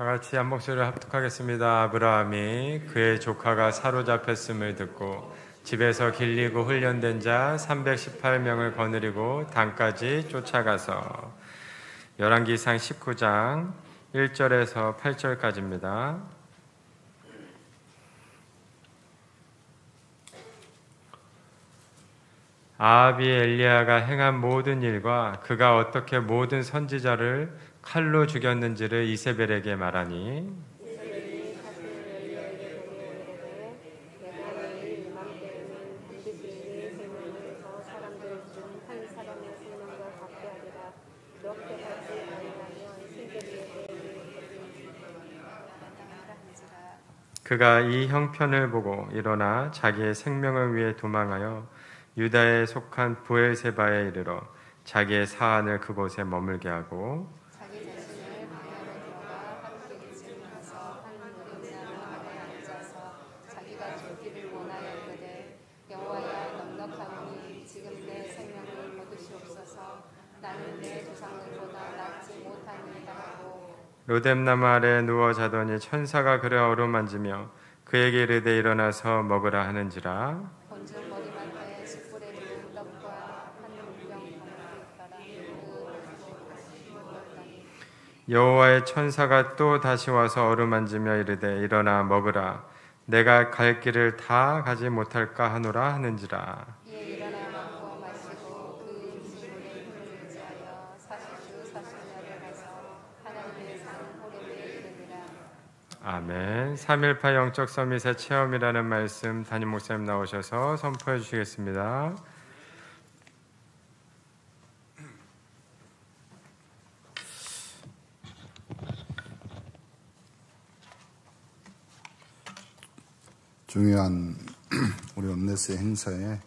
다 같이 한 목소리를 합독하겠습니다. 아브라함이 그의 조카가 사로잡혔음을 듣고 집에서 길리고 훈련된 자 318명을 거느리고 단까지 쫓아가서. 열왕기상 19장 1절에서 8절까지입니다. 아합이 엘리야가 행한 모든 일과 그가 어떻게 모든 선지자를 칼로 죽였는지를 이세벨에게 말하니, 그가 이 형편을 보고 일어나 자기의 생명을 위해 도망하여 유다에 속한 부엘세바에 이르러 자기의 사안을 그곳에 머물게 하고 자기 자신을 광야로 들어가 하루 기쯤 가서 한 누림나무 아래 앉아서 자기가 죽기를 원하여 이르되 여호와야 넉넉하오니 지금 내 생명을 거두시옵소서. 나는 내 조상들보다 낫지 못하니이다 하고 로뎀나무 아래 누워 자더니 천사가 그를 어루만지며 그에게 이르되 일어나서 먹으라 하는지라. 본즉 머리맡에 숯불에 구운 떡과 한 물병 병을 있더라. 여호와의 천사가 또 다시 와서 어루만지며 이르되 일어나 먹으라. 내가 갈 길을 다 가지 못할까 하노라 하는지라. 이에 일어나 먹고 마시고 그 음식물에 힘을 의지하여 40주 40년을 가서 하나님의 산 호렙에 이르니라. 아멘. 3.18 영적 서밋의 체험이라는 말씀 담임 목사님 나오셔서 선포해 주시겠습니다. 중요한 우리 온네스 행사에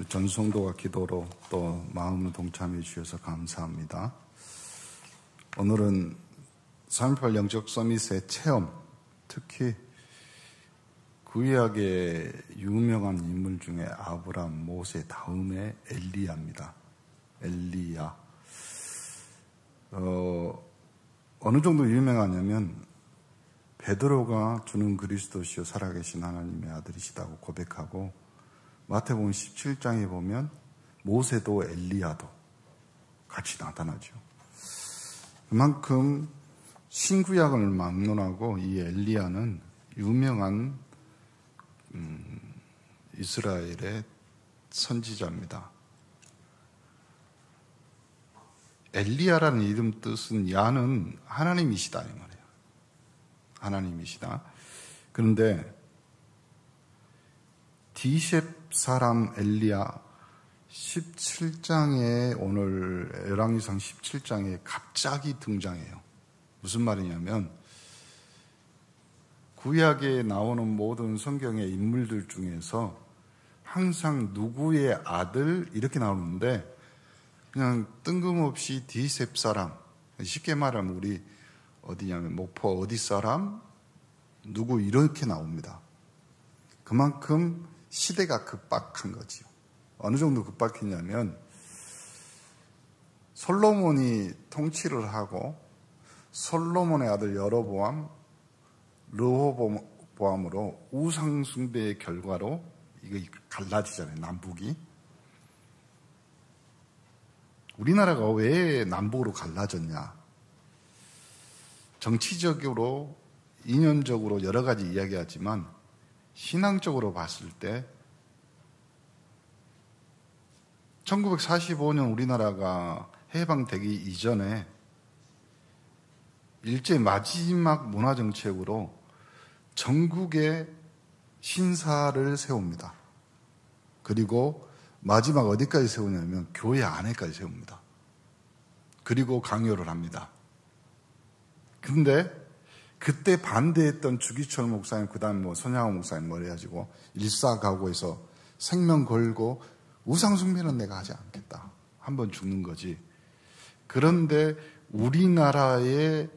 전 성도가 기도로 또 마음을 동참해 주셔서 감사합니다. 오늘은 3.18 영적 서밋의 체험, 특히 구약의 유명한 인물 중에 아브라함, 모세 다음에 엘리야입니다. 엘리야. 어느 정도 유명하냐면 베드로가 주는 그리스도시요 살아계신 하나님의 아들이시다고 고백하고 마태복음 17장에 보면 모세도 엘리야도 같이 나타나죠. 그만큼 신구약을 막론하고 이 엘리야는 유명한 이스라엘의 선지자입니다. 엘리야라는 이름 뜻은 야는 하나님이시다 이 말이에요. 하나님이시다. 그런데 디셉 사람 엘리야 17장에 오늘 열왕기상 17장에 갑자기 등장해요. 무슨 말이냐면 구약에 나오는 모든 성경의 인물들 중에서 항상 누구의 아들 이렇게 나오는데 그냥 뜬금없이 디셉 사람, 쉽게 말하면 우리 어디냐면 목포 어디 사람 누구 이렇게 나옵니다. 그만큼 시대가 급박한 거지요. 어느 정도 급박했냐면 솔로몬이 통치를 하고 솔로몬의 아들 여로보암, 르호보암으로 우상 숭배의 결과로 이거 갈라지잖아요. 남북이. 우리나라가 왜 남북으로 갈라졌냐? 정치적으로, 이념적으로 여러 가지 이야기하지만 신앙적으로 봤을 때 1945년 우리나라가 해방되기 이전에 일제 마지막 문화정책으로 전국에 신사를 세웁니다. 그리고 마지막 어디까지 세우냐면 교회 안에까지 세웁니다. 그리고 강요를 합니다. 근데 그때 반대했던 주기철 목사님, 그 다음 손양호 목사님 해가지고 일사각오해서 생명 걸고 우상숭배는 내가 하지 않겠다. 한번 죽는 거지. 그런데 우리나라의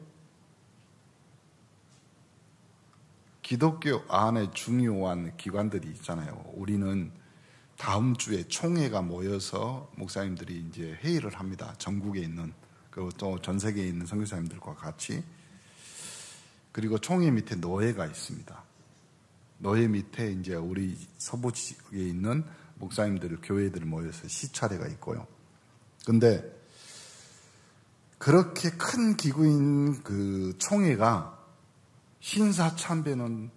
기독교 안에 중요한 기관들이 있잖아요. 우리는 다음 주에 총회가 모여서 목사님들이 이제 회의를 합니다. 전국에 있는, 그리고 또 전 세계에 있는 선교사님들과 같이. 그리고 총회 밑에 노예가 있습니다. 노예 밑에 이제 우리 서부 지역에 있는 목사님들, 교회들 모여서 시차례가 있고요. 근데 그렇게 큰 기구인 그 총회가 신사참배는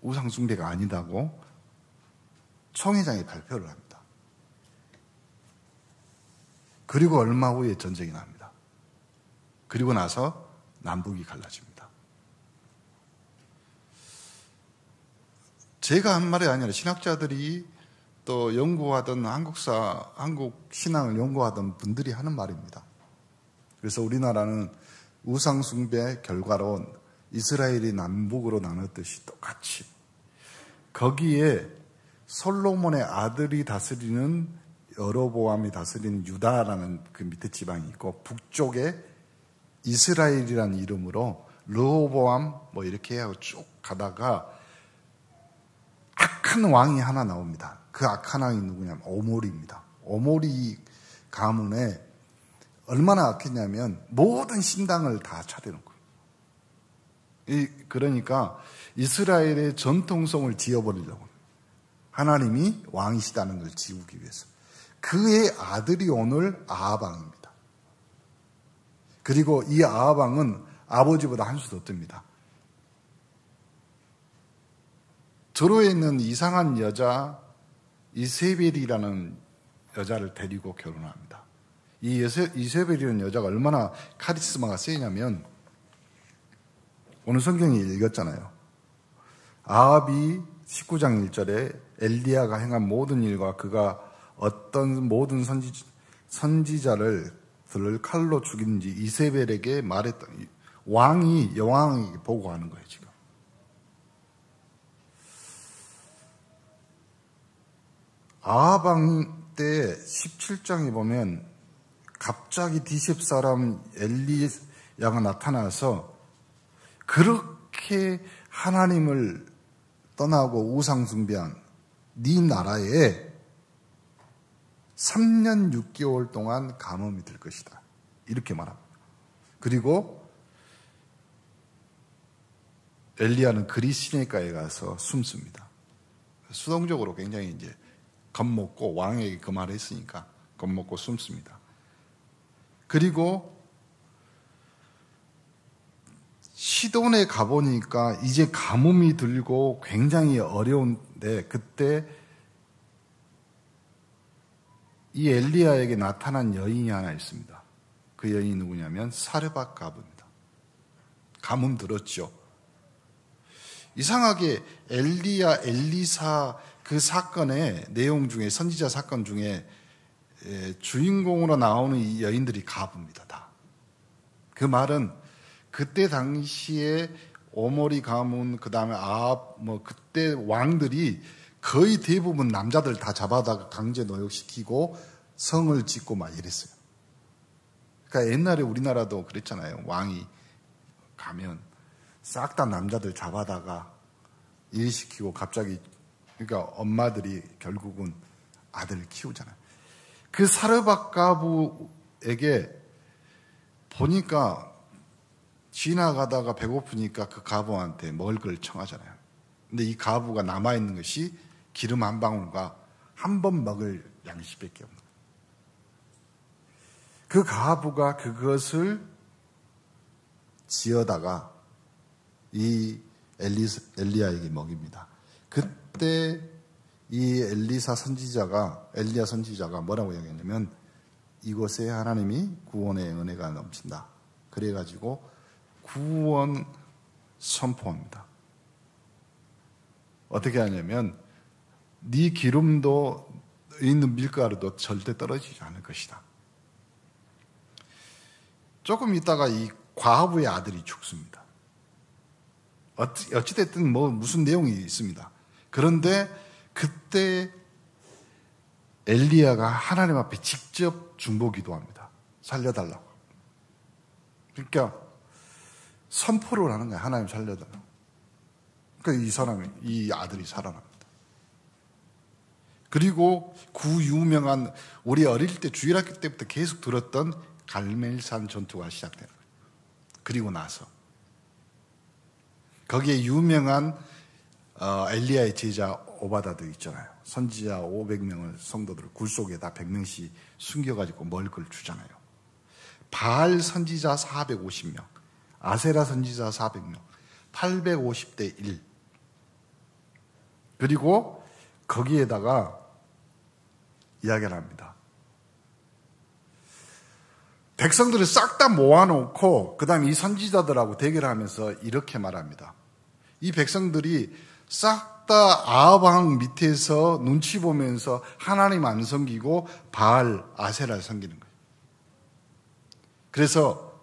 우상숭배가 아니다고 총회장이 발표를 합니다. 그리고 얼마 후에 전쟁이 납니다. 그리고 나서 남북이 갈라집니다. 제가 한 말이 아니라 신학자들이 또 연구하던 한국 신앙을 연구하던 분들이 하는 말입니다. 그래서 우리나라는 우상숭배 결과로 이스라엘이 남북으로 나눴듯이 똑같이 거기에 솔로몬의 아들이 다스리는 여로보암이 다스리는 유다라는 그 밑에 지방이 있고 북쪽에 이스라엘이라는 이름으로 르호보암 뭐 이렇게 하고 쭉 가다가 악한 왕이 하나 나옵니다. 그 악한 왕이 누구냐면 오모리입니다. 오모리 가문에 얼마나 악했냐면 모든 신당을 다 차려놓은 거예요. 그러니까 이스라엘의 전통성을 지어버리려고 하나님이 왕이시다는 걸 지우기 위해서. 그의 아들이 오늘 아합왕입니다. 그리고 이 아합왕은 아버지보다 한 수 더 뜹니다. 저로에 있는 이상한 여자 이세벨이라는 여자를 데리고 결혼합니다. 이 이세벨이라는 여자가 얼마나 카리스마가 세냐면 오늘 성경에 읽었잖아요. 아합이 19장 1절에 엘리야가 행한 모든 일과 그가 어떤 모든 선지자를 칼로 죽이는지 이세벨에게 말했던 왕이 여왕에게 보고하는 거예요. 지금 아합왕 때 17장에 보면 갑자기 디셉 사람 엘리야가 나타나서 그렇게 하나님을 떠나고 우상숭배한 네 나라에 3년 6개월 동안 가뭄이 들 것이다. 이렇게 말합니다. 그리고 엘리야는 그리 시내가에 가서 숨습니다. 수동적으로 굉장히 이제 겁먹고 왕에게 그 말을 했으니까 겁먹고 숨습니다. 그리고 시돈에 가보니까 이제 가뭄이 들고 굉장히 어려운데 그때 이 엘리야에게 나타난 여인이 하나 있습니다. 그 여인이 누구냐면 사르밧 가부입니다. 가뭄 들었죠. 이상하게 엘리야, 엘리사 그 사건의 내용 중에 선지자 사건 중에 주인공으로 나오는 이 여인들이 가부입니다. 다. 그 말은 그때 당시에 오모리 가문 그다음에 아합 뭐 그때 왕들이 거의 대부분 남자들 다 잡아다가 강제 노역시키고 성을 짓고 막 이랬어요. 그러니까 옛날에 우리나라도 그랬잖아요. 왕이 가면 싹 다 남자들 잡아다가 일시키고 갑자기 그러니까 엄마들이 결국은 아들을 키우잖아요. 그 사르밧 가부에게 보니까 지나가다가 배고프니까 그 가부한테 먹을 걸 청하잖아요. 근데 이 가부가 남아있는 것이 기름 한 방울과 한 번 먹을 양식밖에 없는 거예요. 그 가부가 그것을 지어다가 이 엘리야에게 먹입니다. 그때 이 엘리야 선지자가 뭐라고 얘기했냐면 이곳에 하나님이 구원의 은혜가 넘친다. 그래가지고 구원 선포합니다. 어떻게 하냐면 네 기름도 있는 밀가루도 절대 떨어지지 않을 것이다. 조금 있다가 이 과부의 아들이 죽습니다. 어찌됐든 뭐 무슨 내용이 있습니다. 그런데 그때 엘리야가 하나님 앞에 직접 중보 기도합니다. 살려달라고. 그러니까 선포를 하는 거예요. 하나님 살려달라고. 그러니까 이 아들이 살아납니다. 그리고 그 유명한 우리 어릴 때 주일학교 때부터 계속 들었던 갈멜산 전투가 시작되는 거예요. 그리고 나서 거기에 유명한 엘리야의 제자 오바다도 있잖아요. 선지자 500명을 성도들 굴 속에다 100명씩 숨겨가지고 먹을 걸 주잖아요. 바알 선지자 450명, 아세라 선지자 400명, 850대 1. 그리고 거기에다가 이야기를 합니다. 백성들을 싹 다 모아놓고 그 다음에 이 선지자들하고 대결하면서 이렇게 말합니다. 이 백성들이 싹 다 아합왕 밑에서 눈치 보면서 하나님 안 섬기고 바알, 아세라를 섬기는 거예요. 그래서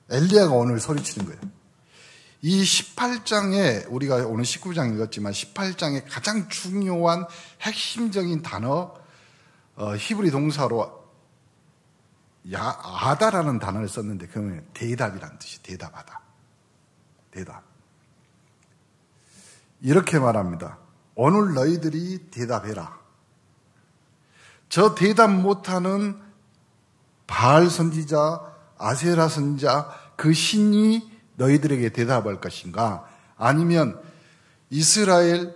엘리야가 오늘 소리치는 거예요. 이 18장에 우리가 오늘 19장 읽었지만 18장의 가장 중요한 핵심적인 단어 히브리 동사로 아다라는 단어를 썼는데 그러면 대답이라는 뜻이 대답하다. 대답. 이렇게 말합니다. 오늘 너희들이 대답해라. 저 대답 못하는 바알 선지자, 아세라 선지자 그 신이 너희들에게 대답할 것인가? 아니면 이스라엘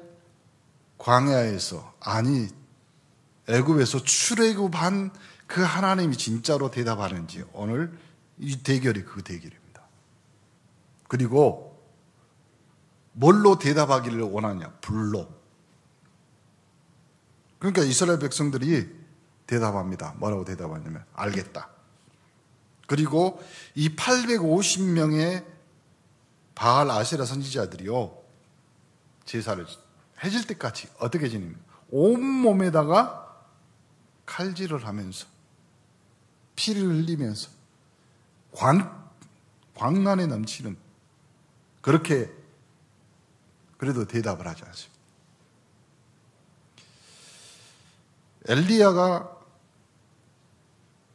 광야에서 애굽에서 출애굽한 그 하나님이 진짜로 대답하는지 오늘 이 대결이 그 대결입니다. 그리고 뭘로 대답하기를 원하냐? 불로. 그러니까 이스라엘 백성들이 대답합니다. 뭐라고 대답하냐면 알겠다. 그리고 이 850명의 바알 아세라 선지자들이요 제사를 해질 때까지 어떻게 지냅니까? 온몸에다가 칼질을 하면서 피를 흘리면서 광란에 넘치는 그렇게 그래도 대답을 하지 않습니다. 엘리야가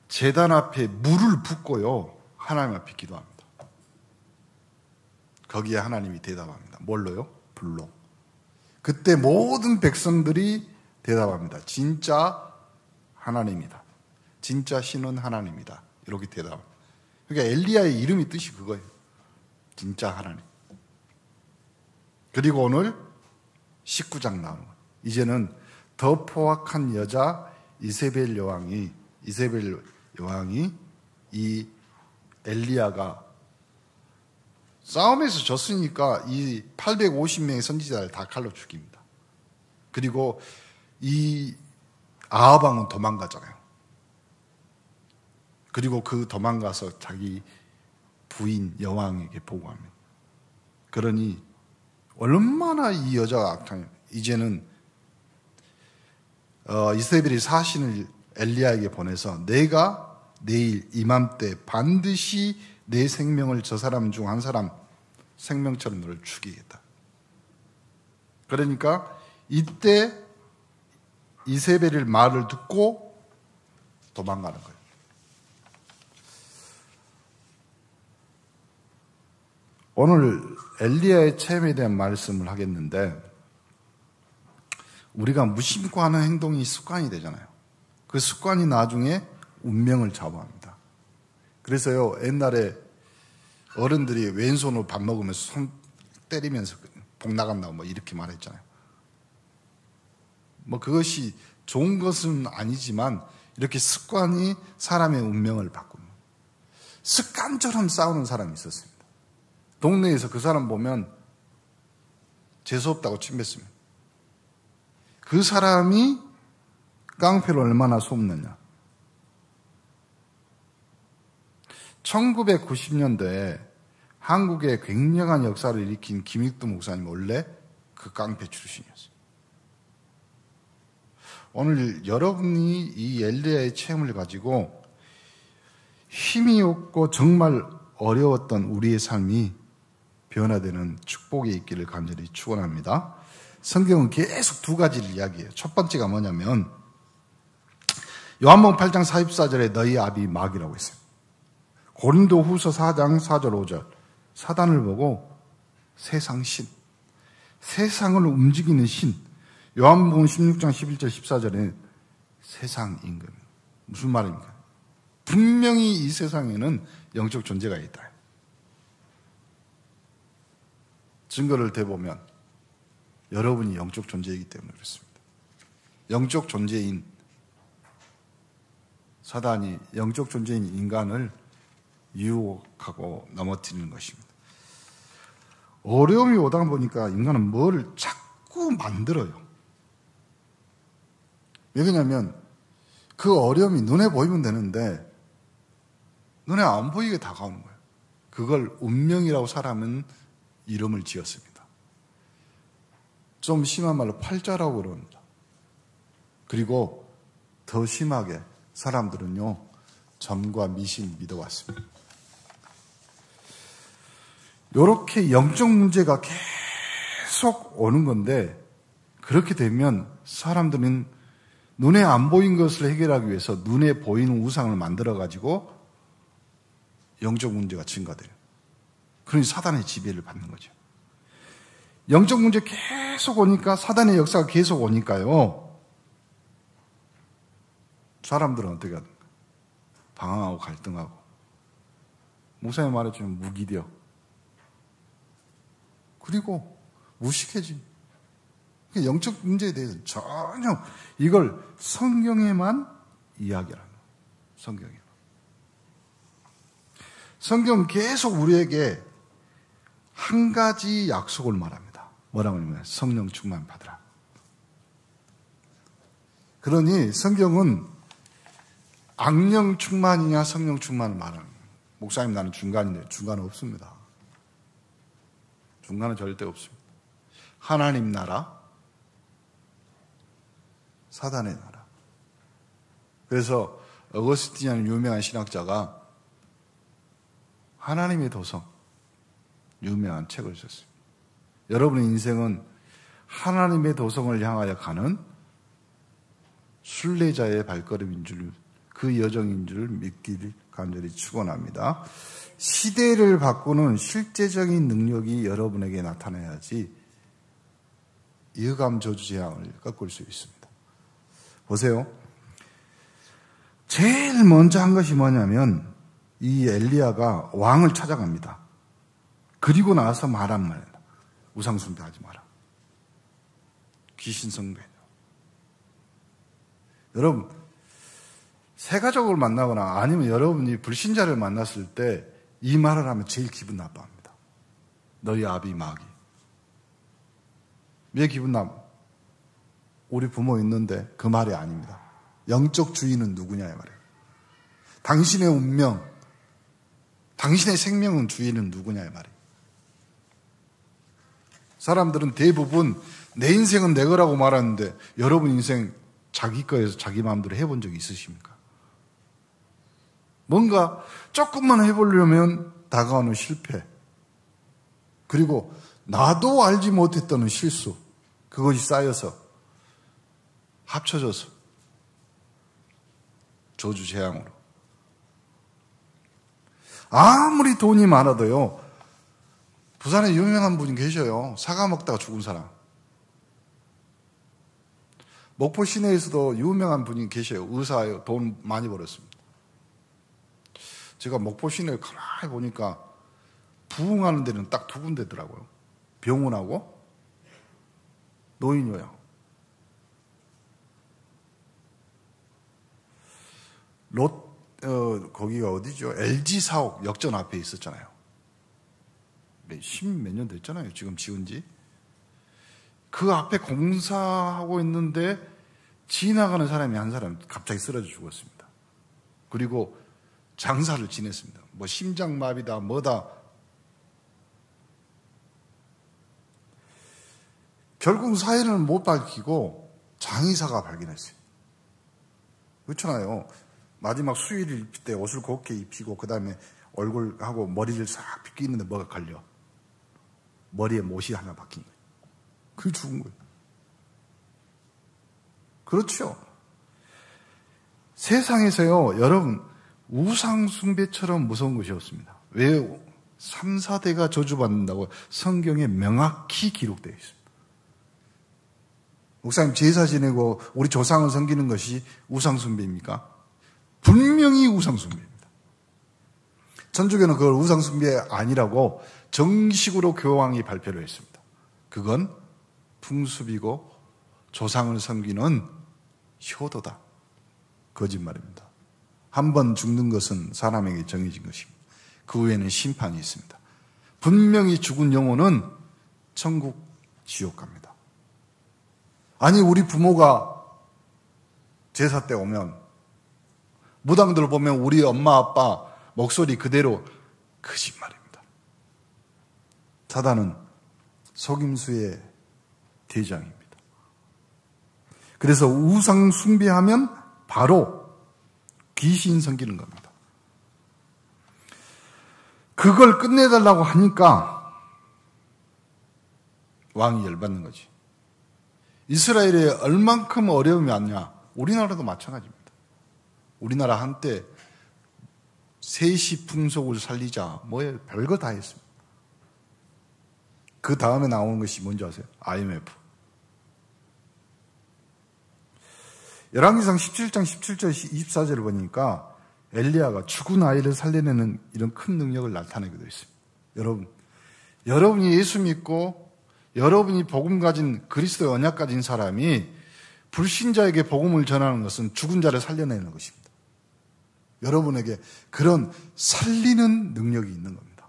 제단 앞에 물을 붓고요 하나님 앞에 기도합니다. 거기에 하나님이 대답합니다. 뭘로요? 불로. 그때 모든 백성들이 대답합니다. 진짜 하나님이다. 진짜 신은 하나님이다. 이렇게 대답합니다. 그러니까 엘리야의 이름이 뜻이 그거예요. 진짜 하나님. 그리고 오늘 19장 나오는 거예요. 이제는 더 포악한 여자 이세벨 여왕이 이 엘리야가 싸움에서 졌으니까 이 850명의 선지자를 다 칼로 죽입니다. 그리고 이 아합왕은 도망가잖아요. 그리고 그 도망가서 자기 부인 여왕에게 보고합니다. 그러니 얼마나 이 여자가 악하냐. 이제는 이세벨이 사신을 엘리야에게 보내서 내가 내일 이맘때 반드시 내 생명을 저 사람 중 한 사람 생명처럼 너를 죽이겠다. 그러니까 이때 이세벨의 말을 듣고 도망가는 거예요. 오늘 엘리야의 체험에 대한 말씀을 하겠는데 우리가 무심코 하는 행동이 습관이 되잖아요. 그 습관이 나중에 운명을 좌우합니다. 그래서요 옛날에 어른들이 왼손으로 밥 먹으면서 손 때리면서 복 나간다고 뭐 이렇게 말했잖아요. 뭐 그것이 좋은 것은 아니지만 이렇게 습관이 사람의 운명을 바꿉니다. 습관처럼 싸우는 사람이 있었습니다. 동네에서 그 사람 보면 재수없다고 침뱉습니다. 그 사람이 깡패로 얼마나 소문났냐. 1990년대에 한국에 굉장한 역사를 일으킨 김익두 목사님 원래 그 깡패 출신이었어요. 오늘 여러분이 이 엘리야의 체험을 가지고 힘이 없고 정말 어려웠던 우리의 삶이 변화되는 축복이 있기를 간절히 축원합니다. 성경은 계속 두 가지를 이야기해요. 첫 번째가 뭐냐면 요한복음 8장 44절에 너희 아비 마귀라고 했어요. 고린도 후서 4장 4절 5절 사단을 보고 세상 신, 세상을 움직이는 신. 요한복음 16장 11절 14절에 세상 임금. 무슨 말입니까? 분명히 이 세상에는 영적 존재가 있다. 증거를 대보면 여러분이 영적 존재이기 때문에 그렇습니다. 영적 존재인 사단이 영적 존재인 인간을 유혹하고 넘어뜨리는 것입니다. 어려움이 오다 보니까 인간은 뭘 자꾸 만들어요. 왜냐하면 그 어려움이 눈에 보이면 되는데 눈에 안 보이게 다가오는 거예요. 그걸 운명이라고 사람은 이름을 지었습니다. 좀 심한 말로 팔자라고 그럽니다. 그리고 더 심하게 사람들은요, 점과 미신 믿어왔습니다. 이렇게 영적 문제가 계속 오는 건데, 그렇게 되면 사람들은 눈에 안 보인 것을 해결하기 위해서 눈에 보이는 우상을 만들어가지고 영적 문제가 증가돼요. 그러니 사단의 지배를 받는 거죠. 영적 문제 계속 오니까, 사단의 역사가 계속 오니까요, 사람들은 어떻게 하든가 방황하고 갈등하고, 목사님 말했지만 무기력, 그리고 무식해짐. 영적 문제에 대해서는 전혀 이걸 성경에만 이야기하는 거예요. 성경에만. 성경은 계속 우리에게 한 가지 약속을 말합니다. 뭐라고 하냐면 성령 충만 받으라. 그러니 성경은 악령 충만이냐 성령 충만을 말하는 거예요. 목사님 나는 중간인데 중간은 없습니다. 중간은 절대 없습니다. 하나님 나라, 사단의 나라. 그래서 어거스틴이라는 유명한 신학자가 하나님의 도성, 유명한 책을 썼습니다. 여러분의 인생은 하나님의 도성을 향하여 가는 순례자의 발걸음인 줄, 그 여정인 줄 믿기를 간절히 축원합니다. 시대를 바꾸는 실제적인 능력이 여러분에게 나타나야지 이흑암 저주 재앙을 꺾을 수 있습니다. 보세요. 제일 먼저 한 것이 뭐냐면 이 엘리야가 왕을 찾아갑니다. 그리고 나서 말한 말이다. 우상 숭배하지 마라. 귀신 숭배. 여러분, 새 가족을 만나거나 아니면 여러분이 불신자를 만났을 때 이 말을 하면 제일 기분 나빠합니다. 너희 아비 마귀. 왜 기분 나빠? 우리 부모 있는데 그 말이 아닙니다. 영적 주인은 누구냐의 말이에요. 당신의 운명, 당신의 생명은 주인은 누구냐의 말이에요. 사람들은 대부분 내 인생은 내 거라고 말하는데 여러분 인생 자기 거에서 자기 마음대로 해본 적이 있으십니까? 뭔가 조금만 해보려면 다가오는 실패, 그리고 나도 알지 못했던 실수, 그것이 쌓여서 합쳐져서 저주 재앙으로. 아무리 돈이 많아도요, 부산에 유명한 분이 계셔요. 사과 먹다가 죽은 사람. 목포 시내에서도 유명한 분이 계셔요. 의사예요. 돈 많이 벌었습니다. 제가 목포 시내를 가만히 보니까 부흥하는 데는 딱 두 군데더라고요. 병원하고 노인요양. 거기가 어디죠? LG 사옥 역전 앞에 있었잖아요. 몇 년 됐잖아요. 지금 지은 지. 그 앞에 공사하고 있는데 지나가는 사람이 한 사람 갑자기 쓰러져 죽었습니다. 그리고 장사를 지냈습니다. 뭐 심장마비다 뭐다. 결국 사연을 못 밝히고 장의사가 발견했어요. 그렇잖아요. 마지막 수의를 입힐 때 옷을 곱게 입히고 그 다음에 얼굴하고 머리를 싹 빗기는데 뭐가 걸려. 머리에 못이 하나 박힌 거예요. 그게 죽은 거예요. 그렇죠. 세상에서요, 여러분, 우상숭배처럼 무서운 것이 없습니다. 왜 3, 4대가 저주받는다고 성경에 명확히 기록되어 있습니다. 목사님 제사 지내고 우리 조상을 섬기는 것이 우상숭배입니까? 분명히 우상숭배입니다. 천주교는 그걸 우상숭배 아니라고 정식으로 교황이 발표를 했습니다. 그건 풍습이고 조상을 섬기는 효도다. 거짓말입니다. 한 번 죽는 것은 사람에게 정해진 것입니다. 그 후에는 심판이 있습니다. 분명히 죽은 영혼은 천국, 지옥 갑니다. 아니, 우리 부모가 제사 때 오면 무당들 보면 우리 엄마 아빠 목소리 그대로, 거짓말입니다. 사단은 속임수의 대장입니다. 그래서 우상 숭배하면 바로 귀신 섬기는 겁니다. 그걸 끝내달라고 하니까 왕이 열받는 거지. 이스라엘에 얼만큼 어려움이 왔냐? 우리나라도 마찬가지입니다. 우리나라 한때 세시 풍속을 살리자 뭐에 별거 다 했습니다. 그 다음에 나오는 것이 뭔지 아세요? IMF. 열왕기상 17장 17절 24절을 보니까 엘리야가 죽은 아이를 살려내는 이런 큰 능력을 나타내기도 했습니다. 여러분이 예수 믿고 여러분이 복음 가진 그리스도의 언약 가진 사람이 불신자에게 복음을 전하는 것은 죽은 자를 살려내는 것입니다. 여러분에게 그런 살리는 능력이 있는 겁니다.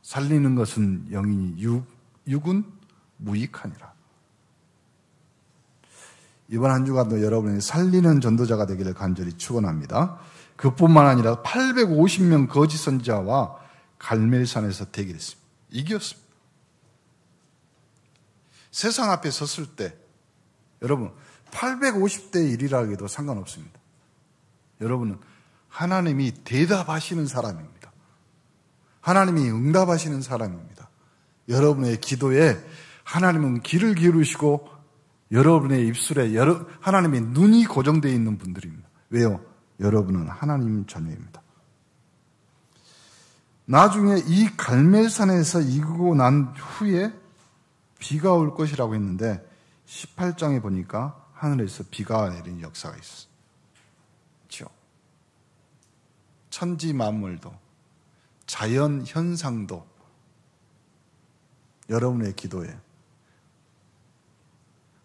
살리는 것은 영이니 육은 무익하니라. 이번 한 주간도 여러분이 살리는 전도자가 되기를 간절히 축원합니다. 그뿐만 아니라 850명 거짓 선지자와 갈멜산에서 대결했습니다. 이겼습니다. 세상 앞에 섰을 때 여러분 850대 1이라 해도 상관없습니다. 여러분은 하나님이 대답하시는 사람입니다. 하나님이 응답하시는 사람입니다. 여러분의 기도에 하나님은 귀를 기울이시고 여러분의 입술에 하나님의 눈이 고정되어 있는 분들입니다. 왜요? 여러분은 하나님 자녀입니다. 나중에 이 갈멜산에서 이기고 난 후에 비가 올 것이라고 했는데 18장에 보니까 하늘에서 비가 내리는 역사가 있었어요. 그렇죠? 천지 만물도 자연 현상도 여러분의 기도에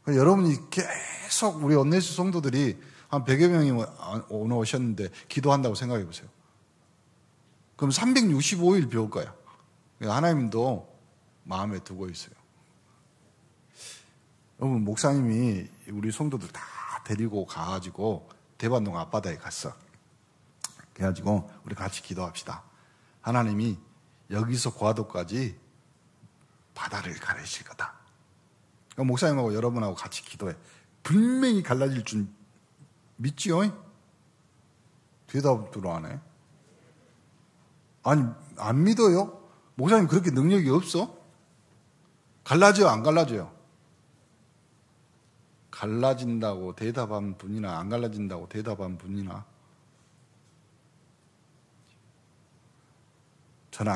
여러분이 계속 우리 언네스 성도들이 한 100여 명이 오늘 오셨는데 기도한다고 생각해 보세요. 그럼 365일 배울 거야. 하나님도 마음에 두고 있어요. 여러분 목사님이 우리 성도들 다 데리고 가가지고 대반동 앞바다에 갔어. 그래가지고 우리 같이 기도합시다. 하나님이 여기서 고아도까지 바다를 가르칠 거다. 목사님하고 여러분하고 같이 기도해. 분명히 갈라질 줄 믿지요? 대답을 안 해. 아니, 안 믿어요? 목사님 그렇게 능력이 없어? 갈라져요, 안 갈라져요? 갈라진다고 대답한 분이나 안 갈라진다고 대답한 분이나 저는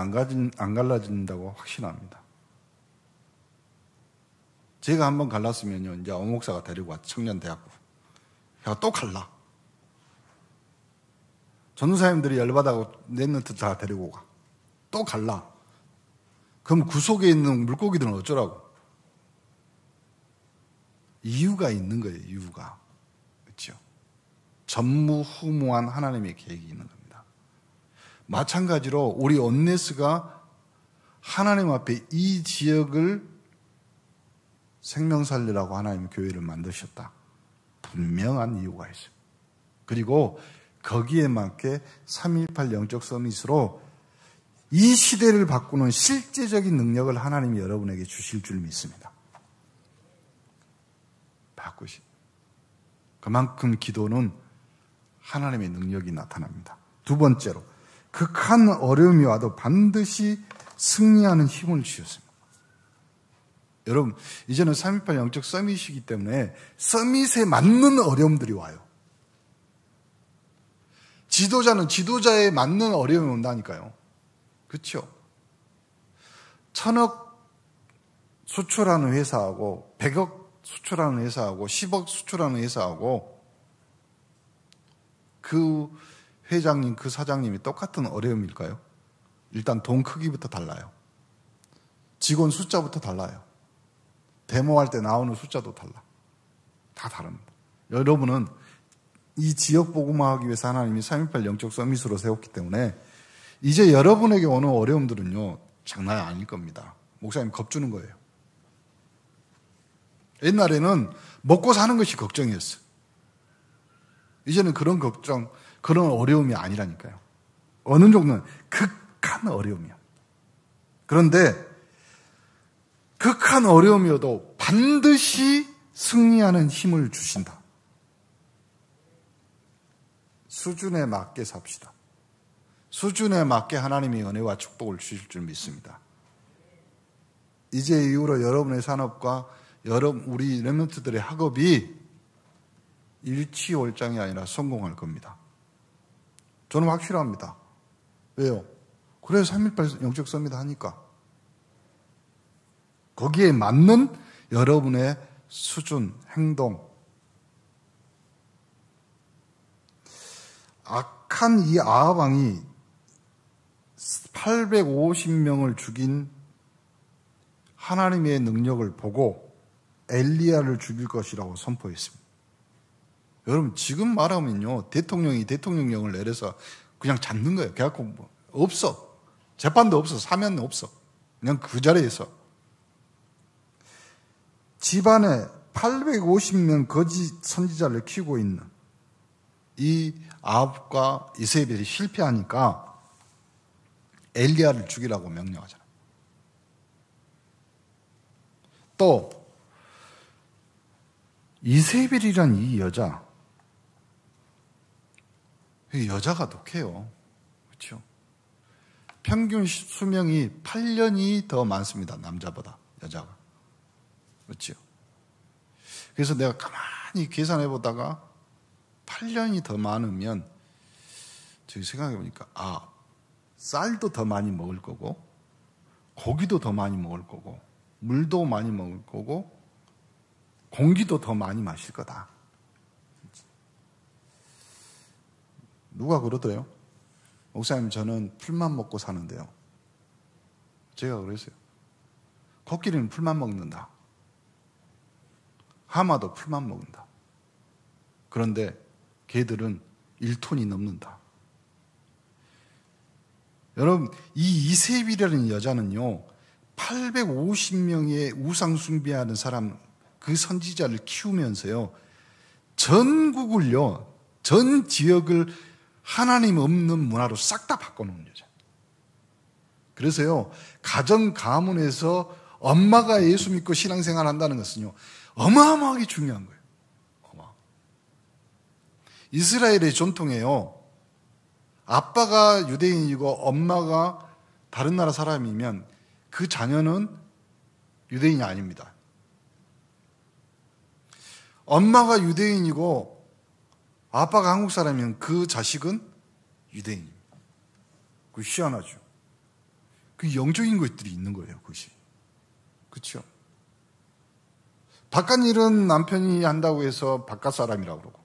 안 갈라진다고 확신합니다. 제가 한번 갈랐으면요, 이제 어목사가 데리고 와, 청년대학교. 걔가 또 갈라. 전도사님들이 열받아고 넷너트 다 데리고 가. 또 갈라. 그럼 그 속에 있는 물고기들은 어쩌라고? 이유가 있는 거예요, 이유가. 그렇죠? 전무후무한 하나님의 계획이 있는 겁니다. 마찬가지로 우리 온네스가 하나님 앞에 이 지역을 생명살리라고 하나님 교회를 만드셨다. 분명한 이유가 있어요. 그리고 거기에 맞게 3.18 영적 서밋으로 이 시대를 바꾸는 실제적인 능력을 하나님이 여러분에게 주실 줄 믿습니다. 그만큼 기도는 하나님의 능력이 나타납니다. 두 번째로 극한 어려움이 와도 반드시 승리하는 힘을 주셨습니다. 여러분 이제는 3.18 영적 서밋이기 때문에 서밋에 맞는 어려움들이 와요. 지도자는 지도자에 맞는 어려움이 온다니까요. 그렇죠? 1,000억 수출하는 회사하고 100억 수출하는 회사하고 10억 수출하는 회사하고 그 회장님, 그 사장님이 똑같은 어려움일까요? 일단 돈 크기부터 달라요. 직원 숫자부터 달라요. 데모할 때 나오는 숫자도 달라. 다 다릅니다. 여러분은 이 지역 복음화하기 위해서 하나님이 3.18 영적 서밋으로 세웠기 때문에 이제 여러분에게 오는 어려움들은요, 장난이 아닐 겁니다. 목사님 겁주는 거예요. 옛날에는 먹고 사는 것이 걱정이었어요. 이제는 그런 걱정, 그런 어려움이 아니라니까요. 어느 정도는 극한 어려움이야. 그런데 극한 어려움이어도 반드시 승리하는 힘을 주신다. 수준에 맞게 삽시다. 수준에 맞게 하나님이 은혜와 축복을 주실 줄 믿습니다. 이제 이후로 여러분의 산업과 우리 렘넌트들의 학업이 일취월장이 아니라 성공할 겁니다. 저는 확실합니다. 왜요? 그래서 3.18 영적 서밋 하니까. 거기에 맞는 여러분의 수준, 행동. 악한 이 아합 왕이 850명을 죽인 하나님의 능력을 보고 엘리야를 죽일 것이라고 선포했습니다. 여러분, 지금 말하면요, 대통령이 대통령령을 내려서 그냥 잡는 거예요. 그래갖고 뭐 없어. 재판도 없어. 사면 없어. 그냥 그 자리에서. 집안에 850명 거짓 선지자를 키우고 있는 이 아합과 이세벨이 실패하니까 엘리야를 죽이라고 명령하잖아요. 또 이세벨이란 이 여자가 독해요. 그렇죠? 평균 수명이 8년이 더 많습니다. 남자보다 여자가. 그렇죠? 그래서 내가 가만히 계산해 보다가 8년이 더 많으면 저기 생각해 보니까 쌀도 더 많이 먹을 거고 고기도 더 많이 먹을 거고 물도 많이 먹을 거고 공기도 더 많이 마실 거다. 누가 그러더래요? 목사님, 저는 풀만 먹고 사는데요. 제가 그랬어요. 코끼리는 풀만 먹는다. 하마도 풀만 먹는다. 그런데 개들은 1톤이 넘는다. 여러분, 이 이세벨이라는 여자는요, 850명의 우상 숭배하는 사람, 그 선지자를 키우면서요, 전국을요, 전 지역을 하나님 없는 문화로 싹 다 바꿔놓은 여자. 그래서요, 가정 가문에서 엄마가 예수 믿고 신앙생활 한다는 것은요, 어마어마하게 중요한 거예요. 이스라엘의 전통에요, 아빠가 유대인이고 엄마가 다른 나라 사람이면 그 자녀는 유대인이 아닙니다. 엄마가 유대인이고 아빠가 한국 사람이면 그 자식은 유대인입니다. 그거 희한하죠. 그 영적인 것들이 있는 거예요, 그것이. 그렇죠? 바깥 일은 남편이 한다고 해서 바깥 사람이라고 그러고,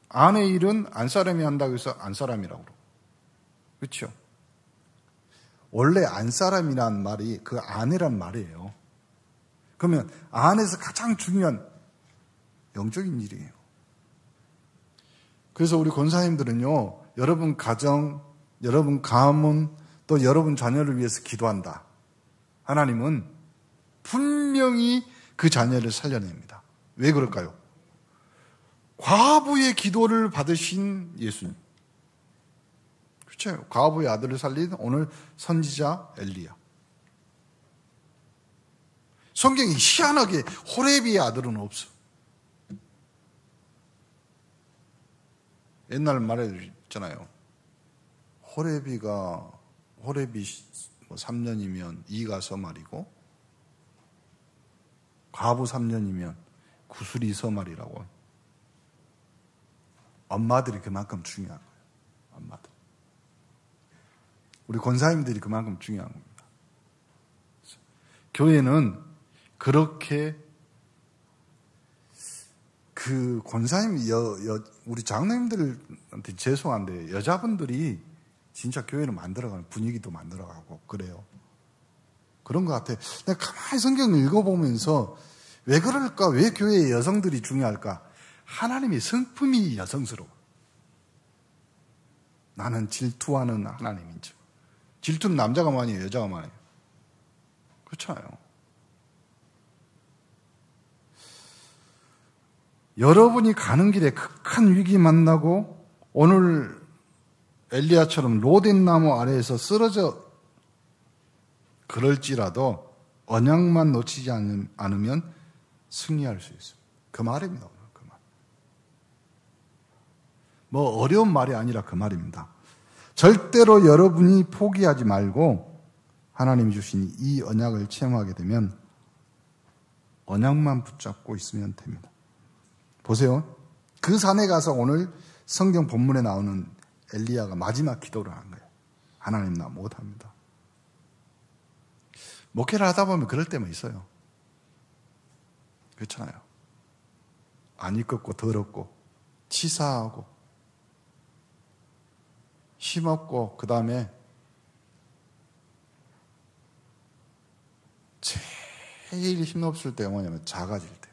아내 일은 안 사람이 한다고 해서 안 사람이라고 그러고. 그렇죠? 원래 안 사람이란 말이 그 아내란 말이에요. 그러면 안에서 가장 중요한 영적인 일이에요. 그래서 우리 권사님들은요, 여러분 가정, 여러분 가문, 또 여러분 자녀를 위해서 기도한다. 하나님은 분명히 그 자녀를 살려냅니다. 왜 그럴까요? 과부의 기도를 받으신 예수님. 그렇죠? 과부의 아들을 살린 오늘 선지자 엘리야. 성경이 희한하게 호렙이의 아들은 없어. 옛날 말에 있잖아요. 호렙이 3년이면 2가 서말이고 과부 3년이면 구슬이 서말이라고. 엄마들이 그만큼 중요한 거예요. 엄마들. 우리 권사님들이 그만큼 중요한 겁니다. 교회는 그렇게 그 권사님, 우리 장로님들한테 죄송한데 여자분들이 진짜 교회를 만들어가는 분위기도 만들어가고 그래요. 그런 것 같아요. 내가 가만히 성경을 읽어보면서 왜 그럴까? 왜 교회의 여성들이 중요할까? 하나님의 성품이 여성스러워. 나는 질투하는 하나님인 줄. 질투는 남자가 많이 해요, 여자가 많이 해요. 그렇잖아요. 여러분이 가는 길에 극한 위기 만나고 오늘 엘리야처럼 로뎀나무 아래에서 쓰러져 그럴지라도 언약만 놓치지 않으면 승리할 수 있어요. 그 말입니다. 그 말. 뭐 어려운 말이 아니라 그 말입니다. 절대로 여러분이 포기하지 말고 하나님이 주신 이 언약을 체험하게 되면 언약만 붙잡고 있으면 됩니다. 보세요. 그 산에 가서 오늘 성경 본문에 나오는 엘리야가 마지막 기도를 한 거예요. 하나님 나 못합니다. 목회를 하다 보면 그럴 때만 있어요. 그렇잖아요. 안 이끌고 더럽고 치사하고 힘없고 그 다음에 제일 힘없을 때가 뭐냐면 작아질 때.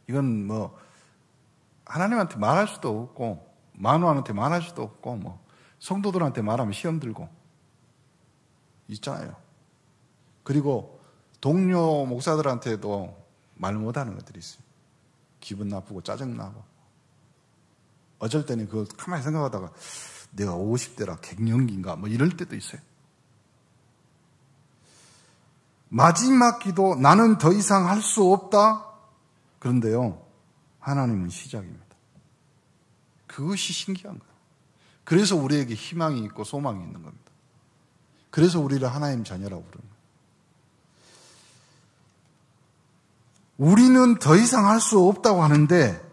이건 뭐 하나님한테 말할 수도 없고 만우한테 말할 수도 없고 뭐 성도들한테 말하면 시험 들고 있잖아요. 그리고 동료 목사들한테도 말 못하는 것들이 있어요. 기분 나쁘고 짜증나고 어쩔 때는 그거 가만히 생각하다가 내가 50대라 갱년기인가 뭐 이럴 때도 있어요. 마지막 기도 나는 더 이상 할 수 없다. 그런데요. 하나님은 시작입니다. 그것이 신기한 거예요. 그래서 우리에게 희망이 있고 소망이 있는 겁니다. 그래서 우리를 하나님 자녀라고 부르는 거예요. 우리는 더 이상 할 수 없다고 하는데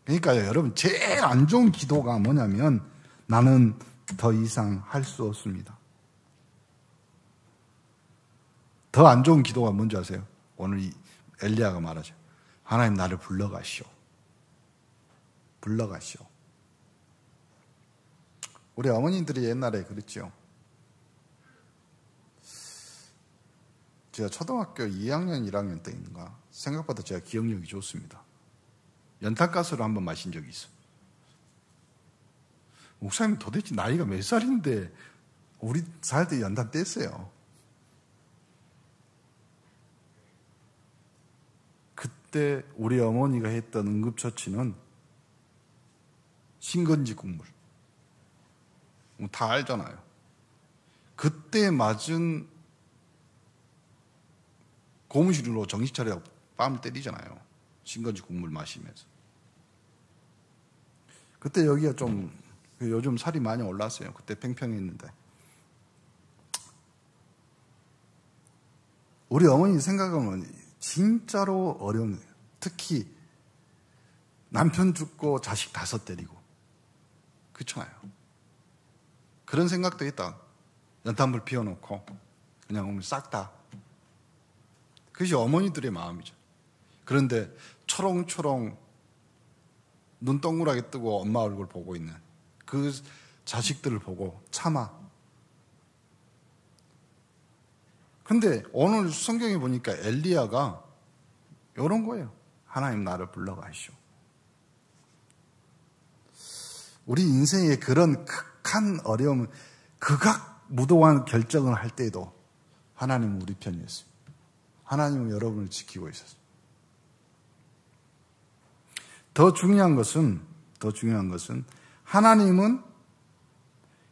그러니까 여러분 제일 안 좋은 기도가 뭐냐면 나는 더 이상 할 수 없습니다. 더 안 좋은 기도가 뭔지 아세요? 오늘 이 엘리야가 말하죠. 하나님 나를 불러가시오. 불러가시오. 우리 어머님들이 옛날에 그랬죠. 제가 초등학교 2학년, 1학년 때인가 생각보다 제가 기억력이 좋습니다. 연탄가스를 한번 마신 적이 있어요. 목사님 도대체 나이가 몇 살인데 우리 살 때 연탄 뗐어요. 그때 우리 어머니가 했던 응급처치는 신건지 국물. 다 알잖아요. 그때 맞은 고무줄로 정신 차려 뺨 때리잖아요. 신건지 국물 마시면서. 그때 여기가 좀 요즘 살이 많이 올랐어요. 그때 팽팽했는데. 우리 어머니 생각하면 진짜로 어려운 거예요. 특히 남편 죽고 자식 5 때리고. 그렇잖아요. 그런 생각도 있다. 연탄불 피워놓고 그냥 오늘 싹 다. 그것이 어머니들의 마음이죠. 그런데 초롱초롱 눈 동그랗게 뜨고 엄마 얼굴 보고 있는 그 자식들을 보고 참아. 근데 오늘 성경에 보니까 엘리야가 이런 거예요. 하나님 나를 불러가시오. 우리 인생에 그런 극한 어려움, 극악무도한 결정을 할 때에도 하나님은 우리 편이었어요. 하나님은 여러분을 지키고 있었어요. 더 중요한 것은 하나님은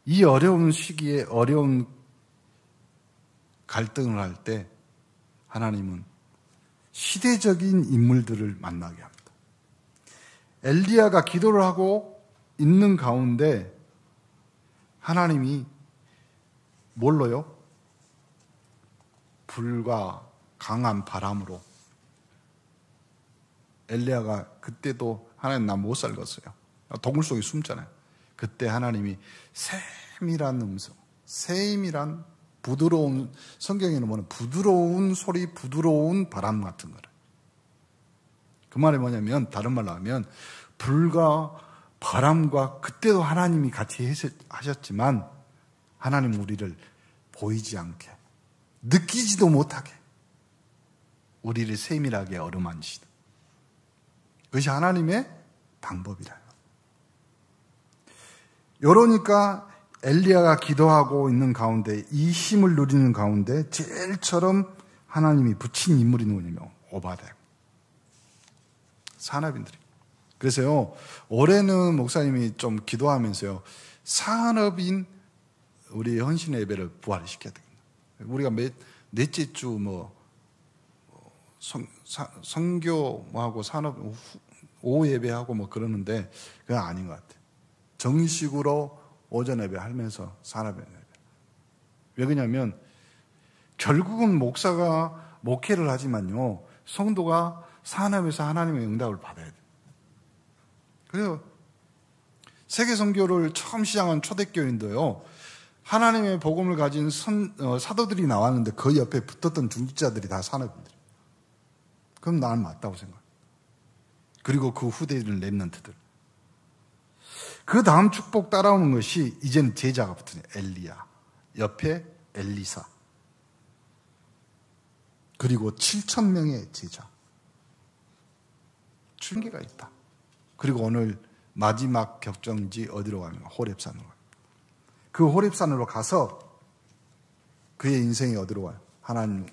이 어려운 시기에 어려운 갈등을 할 때 하나님은 시대적인 인물들을 만나게 합니다. 엘리야가 기도를 하고 있는 가운데 하나님이 뭘로요? 불과 강한 바람으로. 엘리야가 그때도 하나님 나 못 살겠어요. 동굴 속에 숨잖아요. 그때 하나님이 세밀한 음성, 세밀한 부드러운, 성경에는 뭐냐면 부드러운 소리, 부드러운 바람 같은 거를. 그 말이 뭐냐면 다른 말로 하면 불과 바람과 그때도 하나님이 같이 하셨지만 하나님 우리를 보이지 않게 느끼지도 못하게 우리를 세밀하게 어루만지시다. 그것이 하나님의 방법이라요. 이러니까 엘리야가 기도하고 있는 가운데 이 힘을 누리는 가운데 제일 처럼 하나님이 붙인 인물이 누구냐면 오바댜 산업인들이. 그래서요 올해는 목사님이 좀 기도하면서요 산업인 우리 헌신 예배를 부활시켜야 되겠다. 우리가 넷째 주 성교하고 산업 오후 예배하고 그러는데 그건 아닌 것 같아요. 정식으로 오전 예배 하면서 산업 예배. 왜 그러냐면 결국은 목사가 목회를 하지만요 성도가 산업에서 하나님의 응답을 받아야 돼요. 그래요. 세계 선교를 처음 시작한 초대교인도요 하나님의 복음을 가진 사도들이 나왔는데 그 옆에 붙었던 중직자들이 다 산업인들이에요. 그럼 나는 맞다고 생각해요. 그리고 그 후대인 렘넌트들. 그 다음 축복 따라오는 것이 이제는 제자가 붙으네요. 엘리야. 옆에 엘리사. 그리고 7,000명의 제자. 충기가 있다. 그리고 오늘 마지막 격정지 어디로 가면 호렙산으로 가요. 그 호렙산으로 가서 그의 인생이 어디로 가요? 하나님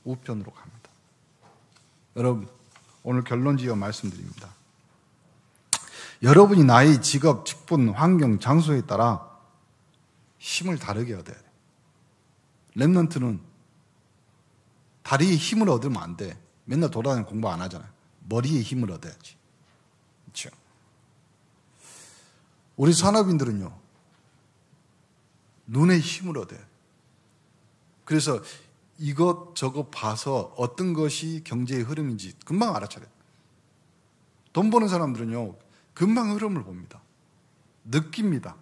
우편으로 갑니다. 여러분 오늘 결론 지어 말씀드립니다. 여러분이 나이, 직업, 직분, 환경, 장소에 따라 힘을 다르게 얻어야 돼. 렘넌트는 다리에 힘을 얻으면 안 돼. 맨날 돌아다니는 공부 안 하잖아요. 머리에 힘을 얻어야지. 그렇죠? 우리 산업인들은요. 눈에 힘을 얻어야 돼. 그래서 이것저것 봐서 어떤 것이 경제의 흐름인지 금방 알아차려요. 돈 버는 사람들은요. 금방 흐름을 봅니다. 느낍니다.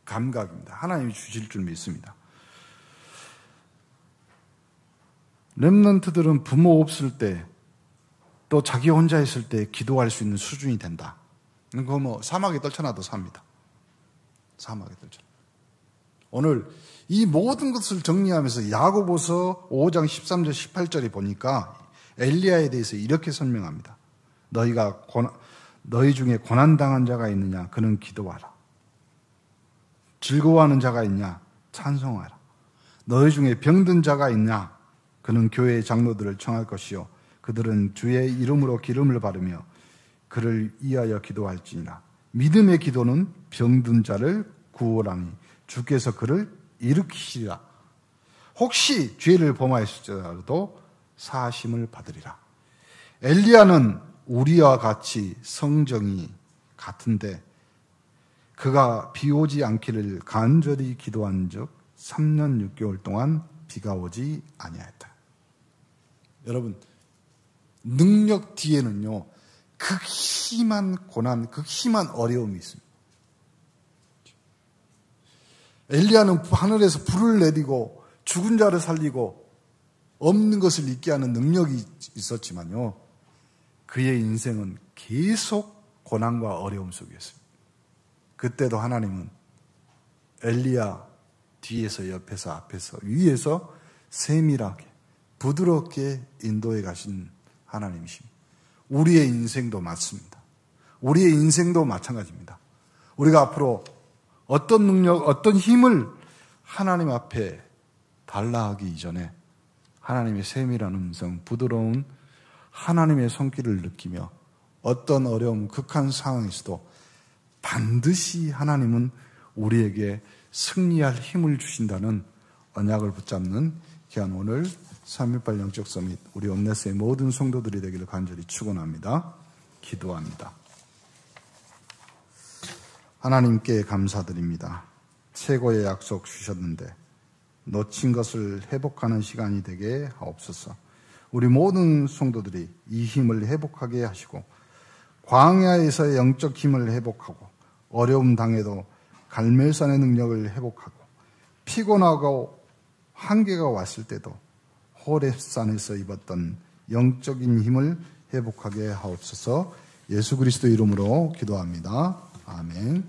감각입니다. 하나님이 주실 줄 믿습니다. 렘넌트들은 부모 없을 때 또 자기 혼자 있을 때 기도할 수 있는 수준이 된다. 그거 사막에 떨쳐놔도 삽니다. 사막에 떨쳐놔. 오늘 이 모든 것을 정리하면서 야고보서 5장 13절 18절에 보니까 엘리야에 대해서 이렇게 설명합니다. 너희 중에 고난당한 자가 있느냐? 그는 기도하라. 즐거워하는 자가 있냐? 찬송하라. 너희 중에 병든 자가 있냐? 그는 교회의 장로들을 청할 것이요 그들은 주의 이름으로 기름을 바르며 그를 위하여 기도할지니라. 믿음의 기도는 병든 자를 구원하니 주께서 그를 일으키시리라. 혹시 죄를 범하였을지라도 사하심을 받으리라. 엘리야는 우리와 같이 성정이 같은데 그가 비 오지 않기를 간절히 기도한 적 3년 6개월 동안 비가 오지 아니하였다. 여러분 능력 뒤에는요 극심한 고난, 극심한 어려움이 있습니다. 엘리야는 하늘에서 불을 내리고 죽은 자를 살리고 없는 것을 있게 하는 능력이 있었지만요 그의 인생은 계속 고난과 어려움 속이었습니다. 그때도 하나님은 엘리야 뒤에서 옆에서 앞에서 위에서 세밀하게 부드럽게 인도해 가신 하나님이십니다. 우리의 인생도 맞습니다. 우리의 인생도 마찬가지입니다. 우리가 앞으로 어떤 능력, 어떤 힘을 하나님 앞에 달라 하기 이전에 하나님의 세밀한 음성, 부드러운 하나님의 손길을 느끼며 어떤 어려움, 극한 상황에서도 반드시 하나님은 우리에게 승리할 힘을 주신다는 언약을 붙잡는 귀한 오늘 3.18 영적 서밋 우리 옴네스의 모든 성도들이 되기를 간절히 축원합니다. 기도합니다. 하나님께 감사드립니다. 최고의 약속 주셨는데 놓친 것을 회복하는 시간이 되게 하옵소서. 우리 모든 성도들이 이 힘을 회복하게 하시고 광야에서의 영적 힘을 회복하고 어려움 당해도 갈멜산의 능력을 회복하고 피곤하고 한계가 왔을 때도 호렙산에서 입었던 영적인 힘을 회복하게 하옵소서. 예수 그리스도 이름으로 기도합니다. 아멘.